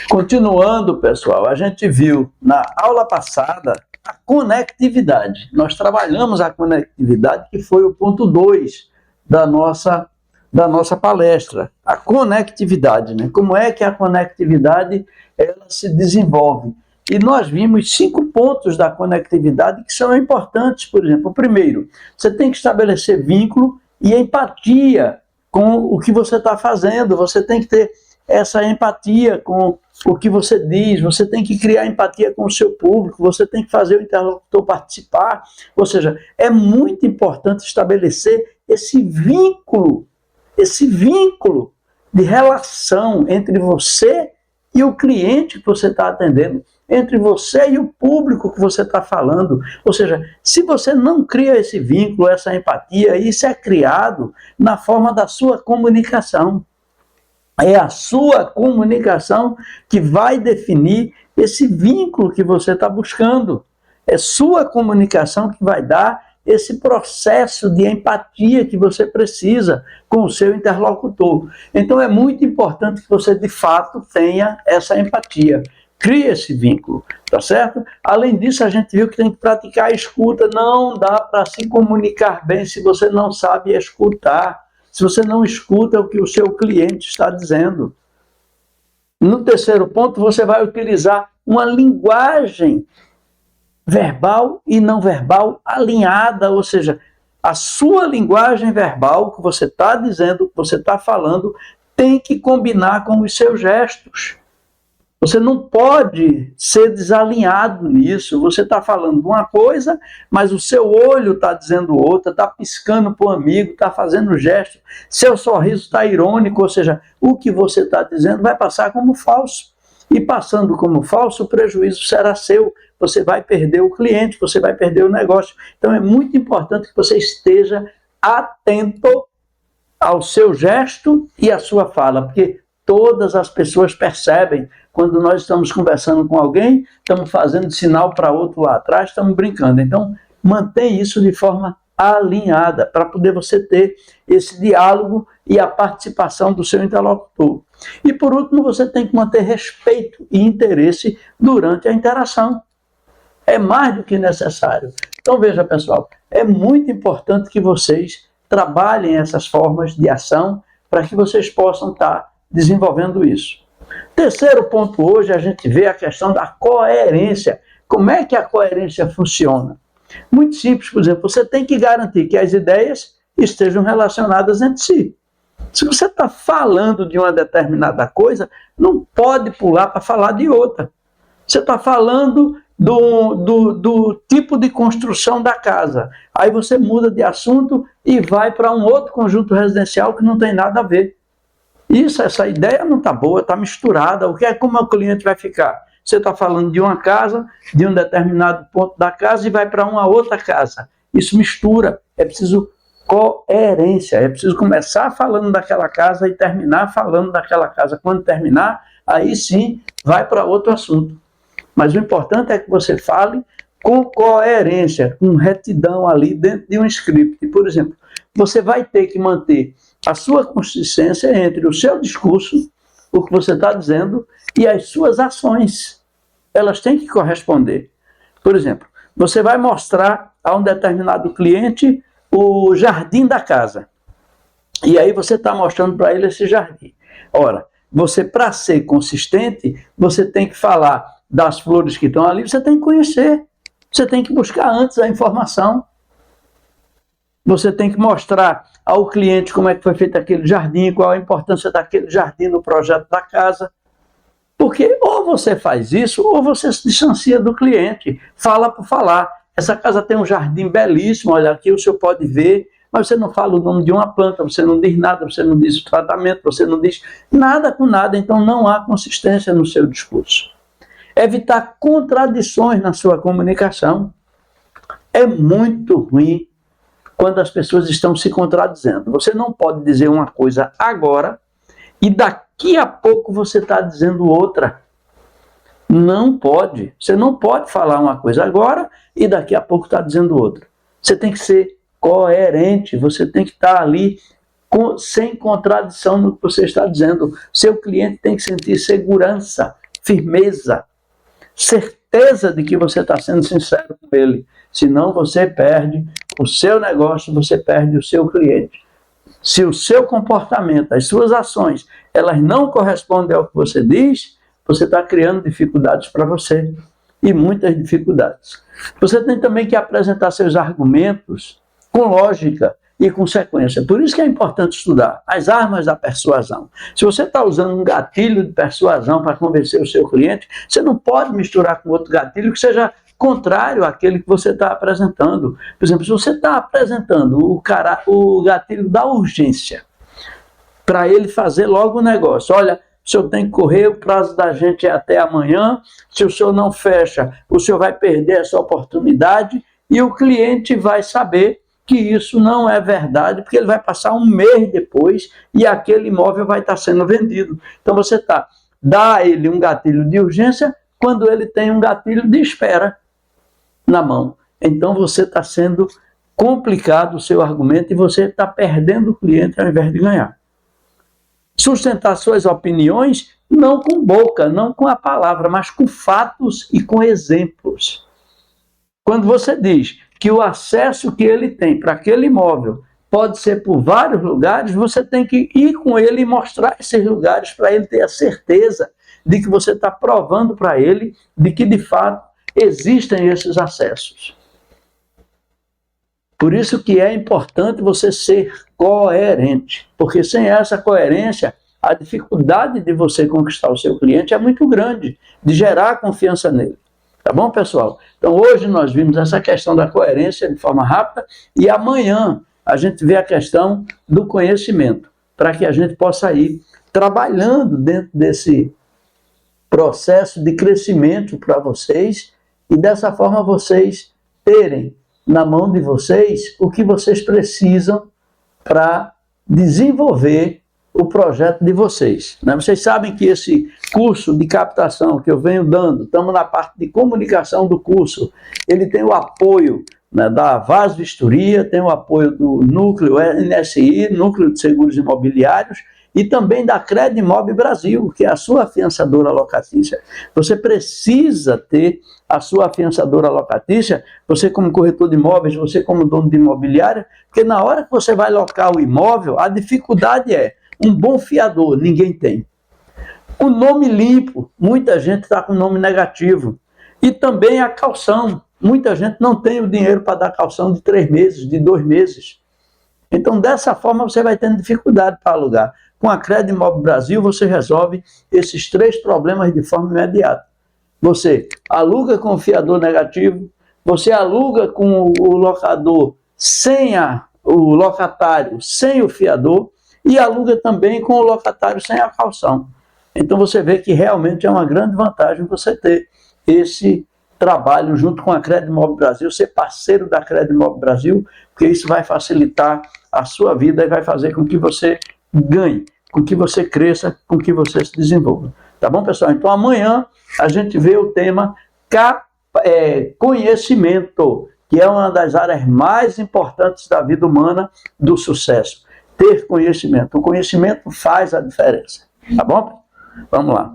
Continuando, pessoal, a gente viu na aula passada a conectividade. Nós trabalhamos a conectividade, que foi o ponto 2 da nossa palestra. A conectividade, né? Como é que a conectividade ela se desenvolve? E nós vimos 5 pontos da conectividade que são importantes. Por exemplo, o primeiro, você tem que estabelecer vínculo e empatia com o que você está fazendo. Você tem que ter essa empatia com o que você diz, você tem que criar empatia com o seu público, você tem que fazer o interlocutor participar. Ou seja, é muito importante estabelecer esse vínculo de relação entre você e o cliente que você está atendendo, entre você e o público que você está falando. Ou seja, se você não cria esse vínculo, essa empatia, isso é criado na forma da sua comunicação. É a sua comunicação que vai definir esse vínculo que você está buscando. É sua comunicação que vai dar esse processo de empatia que você precisa com o seu interlocutor. Então é muito importante que você, de fato, tenha essa empatia. Crie esse vínculo, tá certo? Além disso, a gente viu que tem que praticar a escuta. Não dá para se comunicar bem se você não sabe escutar. Se você não escuta o que o seu cliente está dizendo. No terceiro ponto, você vai utilizar uma linguagem verbal e não verbal alinhada, ou seja, a sua linguagem verbal que você está dizendo, que você está falando, tem que combinar com os seus gestos. Você não pode ser desalinhado nisso. Você está falando uma coisa, mas o seu olho está dizendo outra, está piscando para o amigo, está fazendo gesto, seu sorriso está irônico, ou seja, o que você está dizendo vai passar como falso. E passando como falso, o prejuízo será seu. Você vai perder o cliente, você vai perder o negócio. Então é muito importante que você esteja atento ao seu gesto e à sua fala, porque todas as pessoas percebem quando nós estamos conversando com alguém, estamos fazendo sinal para outro lá atrás, estamos brincando. Então, mantém isso de forma alinhada, para poder você ter esse diálogo e a participação do seu interlocutor. E, por último, você tem que manter respeito e interesse durante a interação. É mais do que necessário. Então, veja, pessoal, é muito importante que vocês trabalhem essas formas de ação para que vocês possam estar desenvolvendo isso. Terceiro ponto hoje, a gente vê a questão da coerência. Como é que a coerência funciona? Muito simples, por exemplo, você tem que garantir que as ideias estejam relacionadas entre si. Se você está falando de uma determinada coisa, não pode pular para falar de outra. Você está falando do tipo de construção da casa. Aí você muda de assunto e vai para um outro conjunto residencial que não tem nada a ver. Essa ideia não está boa, está misturada. Como o cliente vai ficar? Você está falando de uma casa, de um determinado ponto da casa e vai para uma outra casa. Isso mistura. É preciso coerência. É preciso começar falando daquela casa e terminar falando daquela casa. Quando terminar, aí sim vai para outro assunto. Mas o importante é que você fale com coerência, com retidão ali dentro de um script. Por exemplo, você vai ter que manter a sua consistência entre o seu discurso, o que você está dizendo, e as suas ações. Elas têm que corresponder. Por exemplo, você vai mostrar a um determinado cliente o jardim da casa. E aí você está mostrando para ele esse jardim. Ora, você, para ser consistente, você tem que falar das flores que estão ali, você tem que conhecer. Você tem que buscar antes a informação. Você tem que mostrar ao cliente como é que foi feito aquele jardim, qual a importância daquele jardim no projeto da casa. Porque ou você faz isso, ou você se distancia do cliente. Fala por falar. Essa casa tem um jardim belíssimo, olha aqui, o senhor pode ver, mas você não fala o nome de uma planta, você não diz nada, você não diz o tratamento, você não diz nada com nada, então não há consistência no seu discurso. Evitar contradições na sua comunicação. É muito ruim quando as pessoas estão se contradizendo. Você não pode dizer uma coisa agora e daqui a pouco você está dizendo outra. Não pode. Você não pode falar uma coisa agora e daqui a pouco está dizendo outra. Você tem que ser coerente, você tem que estar ali sem contradição no que você está dizendo. Seu cliente tem que sentir segurança firmeza, certeza de que você está sendo sincero com ele. Senão você perde o seu negócio, você perde o seu cliente. Se o seu comportamento, as suas ações, elas não correspondem ao que você diz, você está criando dificuldades para você. E muitas dificuldades. Você tem também que apresentar seus argumentos com lógica e com sequência. Por isso que é importante estudar as armas da persuasão. Se você está usando um gatilho de persuasão para convencer o seu cliente, você não pode misturar com outro gatilho que seja contrário àquele que você está apresentando. Por exemplo, se você está apresentando o gatilho da urgência para ele fazer logo o negócio, olha, o senhor tem que correr, o prazo da gente é até amanhã, se o senhor não fecha, o senhor vai perder essa oportunidade e o cliente vai saber que isso não é verdade, porque ele vai passar um mês depois e aquele imóvel vai estar sendo vendido. Então você dá a ele um gatilho de urgência quando ele tem um gatilho de espera na mão. Então você está sendo complicado o seu argumento e você está perdendo o cliente ao invés de ganhar. Sustentar suas opiniões não com boca, não com a palavra, mas com fatos e com exemplos. Quando você diz que o acesso que ele tem para aquele imóvel pode ser por vários lugares, você tem que ir com ele e mostrar esses lugares para ele ter a certeza de que você está provando para ele de que de fato existem esses acessos. Por isso que é importante você ser coerente, porque sem essa coerência, a dificuldade de você conquistar o seu cliente é muito grande, de gerar confiança nele. Tá bom, pessoal? Então hoje nós vimos essa questão da coerência de forma rápida e amanhã a gente vê a questão do conhecimento, para que a gente possa ir trabalhando dentro desse processo de crescimento para vocês e dessa forma vocês terem na mão de vocês o que vocês precisam para desenvolver o projeto de vocês. Vocês sabem que esse curso de captação que eu venho dando, estamos na parte de comunicação do curso, ele tem o apoio da Vaz Vistoria, tem o apoio do Núcleo NSI, Núcleo de Seguros Imobiliários, e também da Credimob Brasil, que é a sua afiançadora locatícia. Você precisa ter a sua afiançadora locatícia, você como corretor de imóveis, você como dono de imobiliária, porque na hora que você vai locar o imóvel, a dificuldade é um bom fiador, ninguém tem. O nome limpo, muita gente está com nome negativo. E também a caução, muita gente não tem o dinheiro para dar caução de 3 meses, de 2 meses. Então dessa forma você vai tendo dificuldade para alugar. Com a Credimob Brasil, você resolve esses 3 problemas de forma imediata. Você aluga com o fiador negativo, você aluga com o locador sem o locatário, sem o fiador, e aluga também com o locatário sem a caução. Então você vê que realmente é uma grande vantagem você ter esse trabalho junto com a Credimob Brasil, ser parceiro da Credimob Brasil, porque isso vai facilitar a sua vida e vai fazer com que você ganhe, com que você cresça, com que você se desenvolva. Tá bom, pessoal? Então amanhã a gente vê o tema conhecimento, que é uma das áreas mais importantes da vida humana, do sucesso. Ter conhecimento. O conhecimento faz a diferença. Tá bom? Vamos lá.